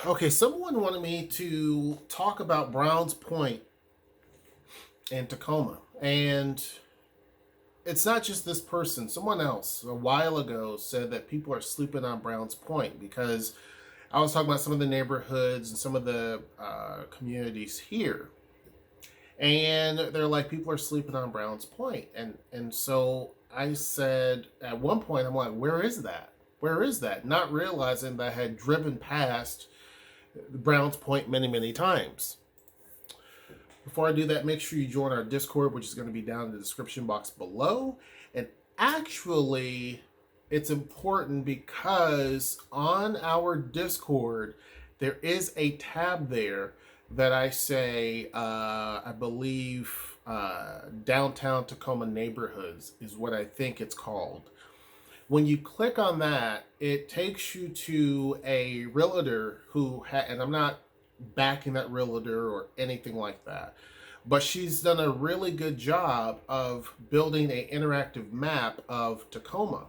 Okay, someone wanted me to talk about Browns Point in Tacoma. And it's not just this person. Someone else a while ago said that people are sleeping on Browns Point because I was talking about some of the neighborhoods and some of the communities here. And they're like, people are sleeping on Browns Point. And so I said, at one point, I'm like, where is that? Where is that? Not realizing that I had driven past Browns Point many, many times. Before I do that, make sure you join our Discord, which is going to be down in the description box below. And actually, it's important because on our Discord, there is a tab there that I say, I believe, downtown Tacoma neighborhoods is what I think it's called. When you click on that, it takes you to a realtor and I'm not backing that realtor or anything like that, but she's done a really good job of building an interactive map of Tacoma.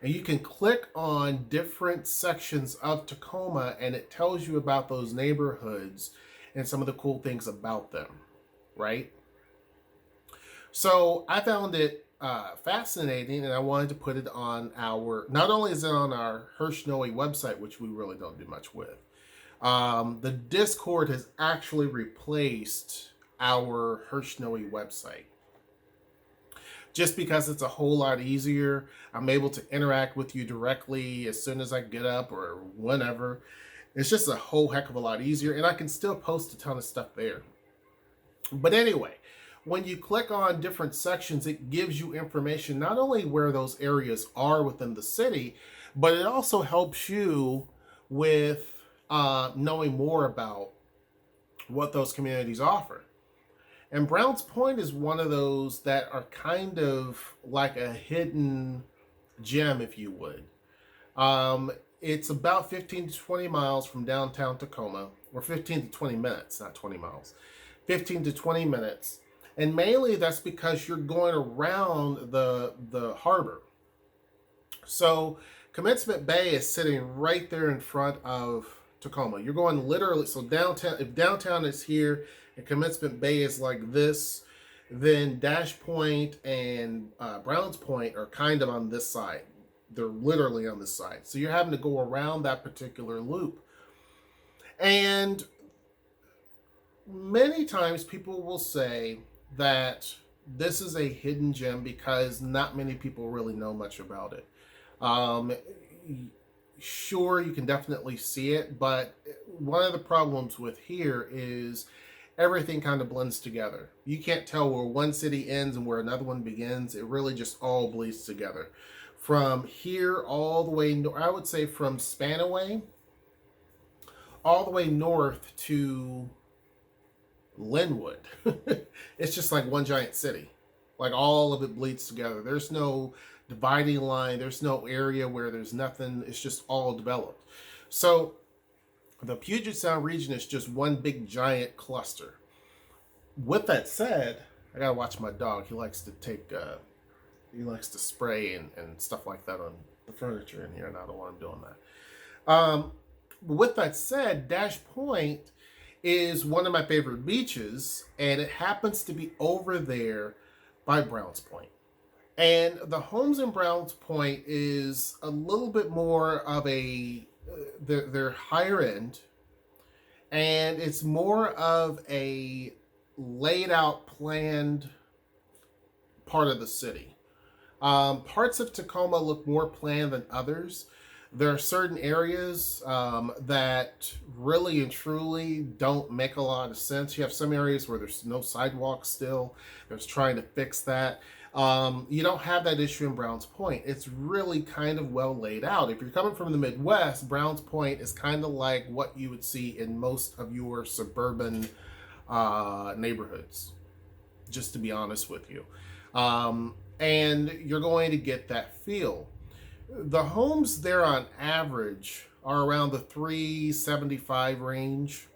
And you can click on different sections of Tacoma and it tells you about those neighborhoods and some of the cool things about them, right? So I found it fascinating, and I wanted to put it on our. Not only is it on our Hirschnoe website, which we really don't do much with, the Discord has actually replaced our Hirschnoe website. Just because it's a whole lot easier, I'm able to interact with you directly as soon as I get up or whenever. It's just a whole heck of a lot easier, and I can still post a ton of stuff there. But anyway, when you click on different sections, it gives you information not only where those areas are within the city, but it also helps you with knowing more about what those communities offer. And Browns Point is one of those that are kind of like a hidden gem, if you would. It's about 15 to 20 miles from downtown Tacoma, or 15 to 20 minutes, not 20 miles. 15 to 20 minutes. And mainly that's because you're going around the harbor. So Commencement Bay is sitting right there in front of Tacoma. You're going literally, so downtown, if downtown is here and Commencement Bay is like this, then Dash Point and Browns Point are kind of on this side. They're literally on this side. So you're having to go around that particular loop. And many times people will say that this is a hidden gem because not many people really know much about it. Um, sure, you can definitely see it, but one of the problems with here is everything kind of blends together. You can't tell where one city ends and where another one begins. It really just all bleeds together. From here all the way, I would say from Spanaway all the way north to Linwood. It's just like one giant city. Like all of it bleeds together. There's no dividing line. There's no area where there's nothing. It's just all developed. So the Puget Sound region is just one big giant cluster. With that said, I gotta watch my dog. He likes to he likes to spray and stuff like that on the furniture in here, and I don't want him doing that. With that said, Dash Point is one of my favorite beaches, and it happens to be over there by Browns Point. And the homes in Browns Point is a little bit more of they're higher end, and it's more of a laid out, planned part of the city. Parts of Tacoma look more planned than others. There are certain areas that really and truly don't make a lot of sense. You have some areas where there's no sidewalks still. There's trying to fix that. You don't have that issue in Browns Point. It's really kind of well laid out. If you're coming from the Midwest, Browns Point is kind of like what you would see in most of your suburban neighborhoods, just to be honest with you. And you're going to get that feel. The homes there on average are around the 375 range,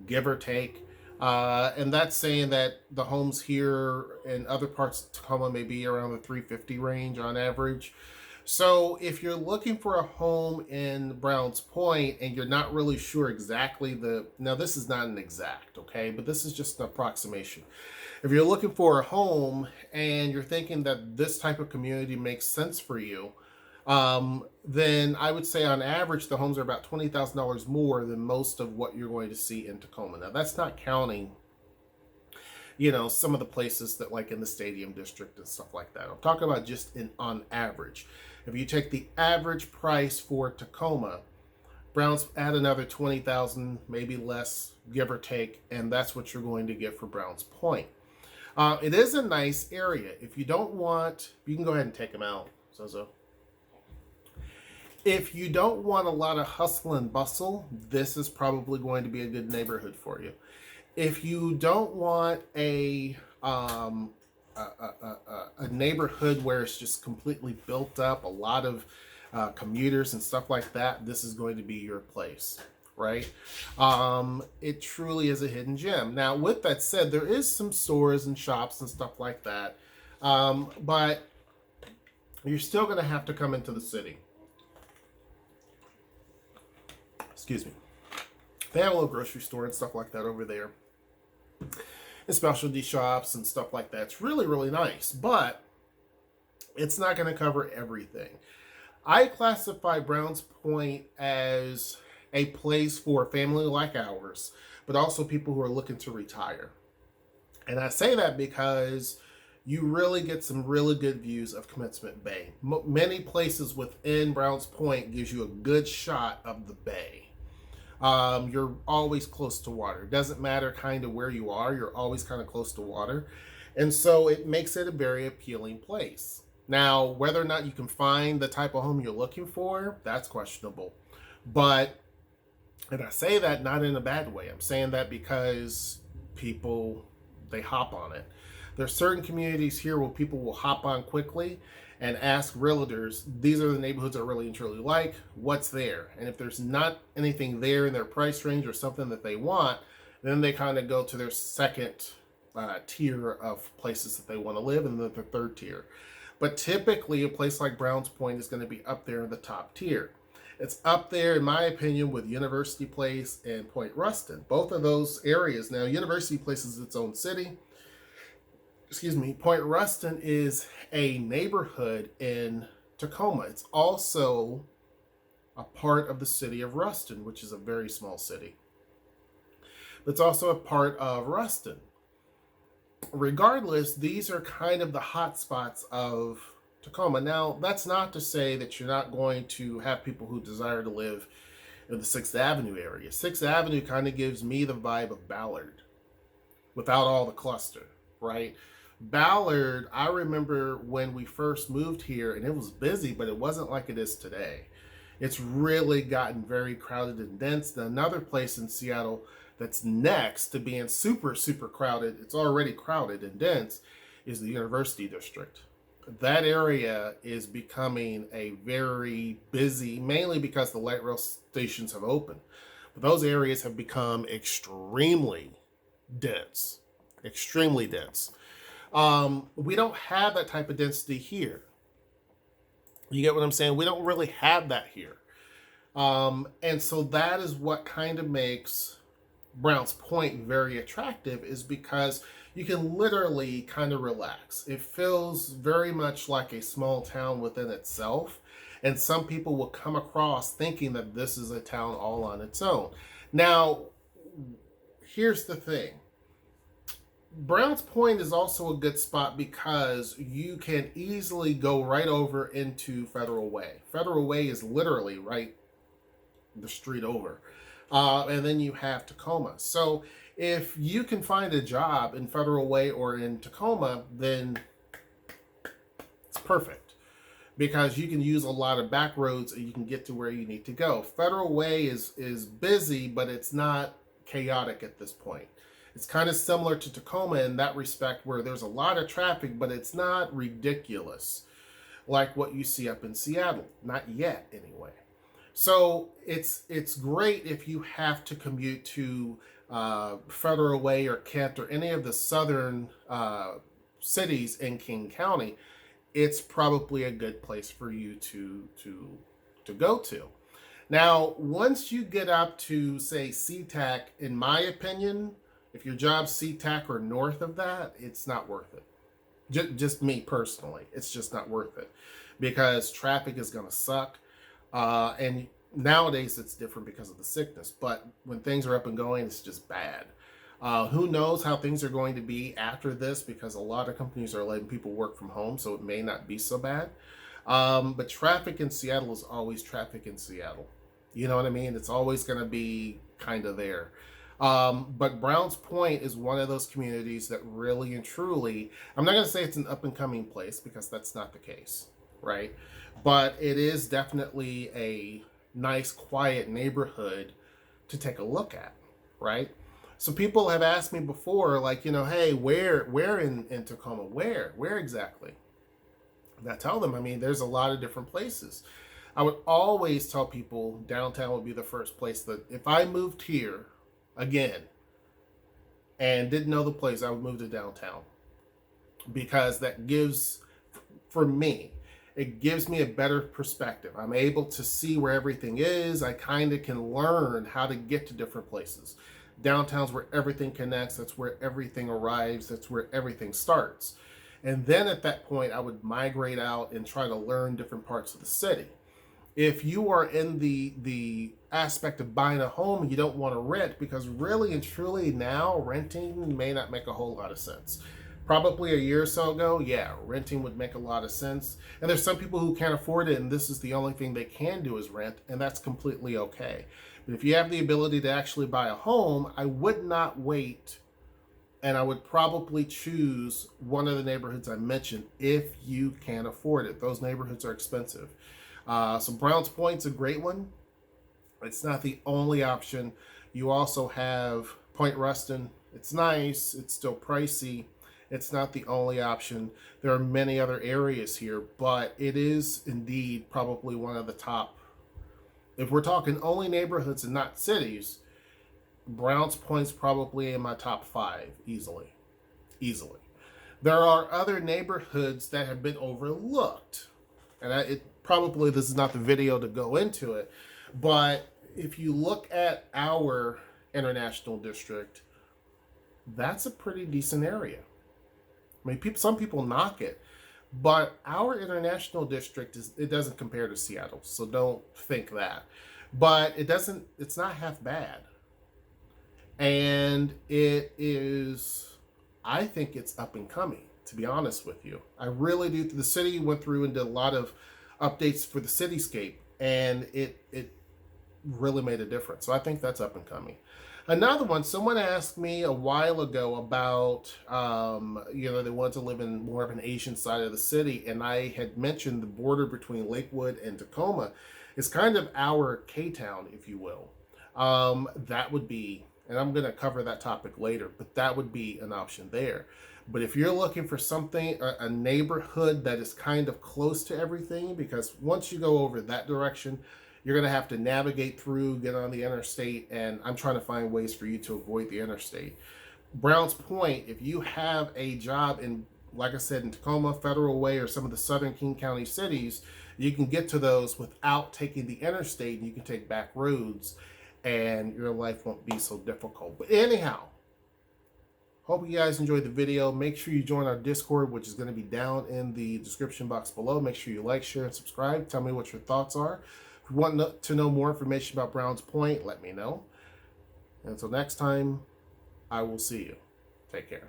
give or take. And that's saying that the homes here in other parts of Tacoma may be around the 350 range on average. So if you're looking for a home in Browns Point and you're not really sure exactly now this is not an exact, okay, but this is just an approximation. If you're looking for a home and you're thinking that this type of community makes sense for you, then I would say on average the homes are about $20,000 more than most of what you're going to see in Tacoma. Now that's not counting, some of the places that like in the Stadium District and stuff like that. I'm talking about just on average. If you take the average price for Tacoma, Browns add another 20,000, maybe less, give or take, and that's what you're going to get for Browns Point. It is a nice area. If you don't want, you can go ahead and take them out. So. If you don't want a lot of hustle and bustle, this is probably going to be a good neighborhood for you. If you don't want a neighborhood where it's just completely built up, a lot of commuters and stuff like that, this is going to be your place, right? It truly is a hidden gem. Now, with that said, there is some stores and shops and stuff like that, but you're still going to have to come into the city. Excuse me. They have a little grocery store and stuff like that over there, and specialty shops and stuff like that. It's really, really nice, but it's not going to cover everything. I classify Browns Point as a place for a family like ours, but also people who are looking to retire. And I say that because you really get some really good views of Commencement Bay. Many places within Browns Point gives you a good shot of the bay. You're always close to water. It doesn't matter kind of where you are, you're always kind of close to water. And so it makes it a very appealing place. Now, whether or not you can find the type of home you're looking for, that's questionable. But, and I say that not in a bad way. I'm saying that because people, they hop on it. There's certain communities here where people will hop on quickly and ask realtors, these are the neighborhoods I really and truly like, what's there? And if there's not anything there in their price range or something that they want, then they kind of go to their second tier of places that they want to live, and then the third tier. But typically a place like Browns Point is going to be up there in the top tier. It's up there, in my opinion, with University Place and Point Ruston. Both of those areas. Now, University Place is its own city. Point Ruston is a neighborhood in Tacoma. It's also a part of the city of Ruston, which is a very small city. But it's also a part of Ruston. Regardless, these are kind of the hot spots of Tacoma. Now, that's not to say that you're not going to have people who desire to live in the 6th Avenue area. 6th Avenue kind of gives me the vibe of Ballard without all the cluster, right? Ballard, I remember when we first moved here, and it was busy, but it wasn't like it is today. It's really gotten very crowded and dense. Another place in Seattle that's next to being super, super crowded, it's already crowded and dense, is the University District. That area is becoming a very busy, mainly because the light rail stations have opened. But those areas have become extremely dense. Extremely dense. We don't have that type of density here. You get what I'm saying? We don't really have that here. And so that is what kind of makes Browns Point very attractive, is because you can literally kind of relax. It feels very much like a small town within itself. And some people will come across thinking that this is a town all on its own. Now, here's the thing. Browns Point is also a good spot because you can easily go right over into Federal Way. Federal Way is literally right the street over. And then you have Tacoma. So if you can find a job in Federal Way or in Tacoma, then it's perfect, because you can use a lot of back roads and you can get to where you need to go. Federal Way is busy, but it's not chaotic at this point. It's kind of similar to Tacoma in that respect, where there's a lot of traffic, but it's not ridiculous like what you see up in Seattle. Not yet, anyway. So it's great if you have to commute to Federal Way or Kent or any of the southern cities in King County. it's probably a good place for you to go to. Now, once you get up to say SeaTac, in my opinion, if your job's SeaTac or north of that, it's not worth it. Just me personally, it's just not worth it because traffic is going to suck. And nowadays it's different because of the sickness, but when things are up and going, it's just bad. Who knows how things are going to be after this, because a lot of companies are letting people work from home, so it may not be so bad. But traffic in Seattle is always traffic in Seattle. You know what I mean? It's always going to be kind of there. But Browns Point is one of those communities that really and truly, I'm not going to say it's an up and coming place because that's not the case, right? But it is definitely a nice, quiet neighborhood to take a look at, right? So people have asked me before, like, hey, where in Tacoma? Where exactly? And I tell them, I mean, there's a lot of different places. I would always tell people downtown would be the first place that if I moved here again and didn't know the place, I would move to downtown, because that gives, for me, it gives me a better perspective. I'm able to see where everything is. I kind of can learn how to get to different places. Downtown's where everything connects. That's where everything arrives. That's where everything starts. And then at that point, I would migrate out and try to learn different parts of the city. If you are in the aspect of buying a home, you don't want to rent, because really and truly now renting may not make a whole lot of sense. Probably a year or so ago, yeah, renting would make a lot of sense. And there's some people who can't afford it, and this is the only thing they can do is rent, and that's completely okay. But if you have the ability to actually buy a home, I would not wait, and I would probably choose one of the neighborhoods I mentioned if you can afford it. Those neighborhoods are expensive. So Browns Point's a great one. It's not the only option. You also have Point Ruston. It's nice. It's still pricey. It's not the only option. There are many other areas here, but it is indeed probably one of the top. If we're talking only neighborhoods and not cities, Browns Point's probably in my top 5 easily. Easily. There are other neighborhoods that have been overlooked, and probably this is not the video to go into it, but if you look at our international district, that's a pretty decent area. I mean, some people knock it, but our international district it doesn't compare to Seattle, so don't think that. But it's not half bad. And it is, I think it's up and coming, to be honest with you. I really do. The city went through and did a lot of updates for the cityscape, and it really made a difference. So I think that's up and coming. Another one, someone asked me a while ago about, they wanted to live in more of an Asian side of the city, and I had mentioned the border between Lakewood and Tacoma is kind of our K-Town, if you will. That would be, and I'm going to cover that topic later, but that would be an option there. But if you're looking for something, a neighborhood that is kind of close to everything, because once you go over that direction, you're going to have to navigate through, get on the interstate, and I'm trying to find ways for you to avoid the interstate. Browns Point, if you have a job in, like I said, in Tacoma, Federal Way, or some of the southern King County cities, you can get to those without taking the interstate, and you can take back roads, and your life won't be so difficult. But anyhow, hope you guys enjoyed the video. Make sure you join our Discord, which is going to be down in the description box below. Make sure you like, share, and subscribe. Tell me what your thoughts are. If you want to know more information about Browns Point, let me know. Until next time, I will see you. Take care.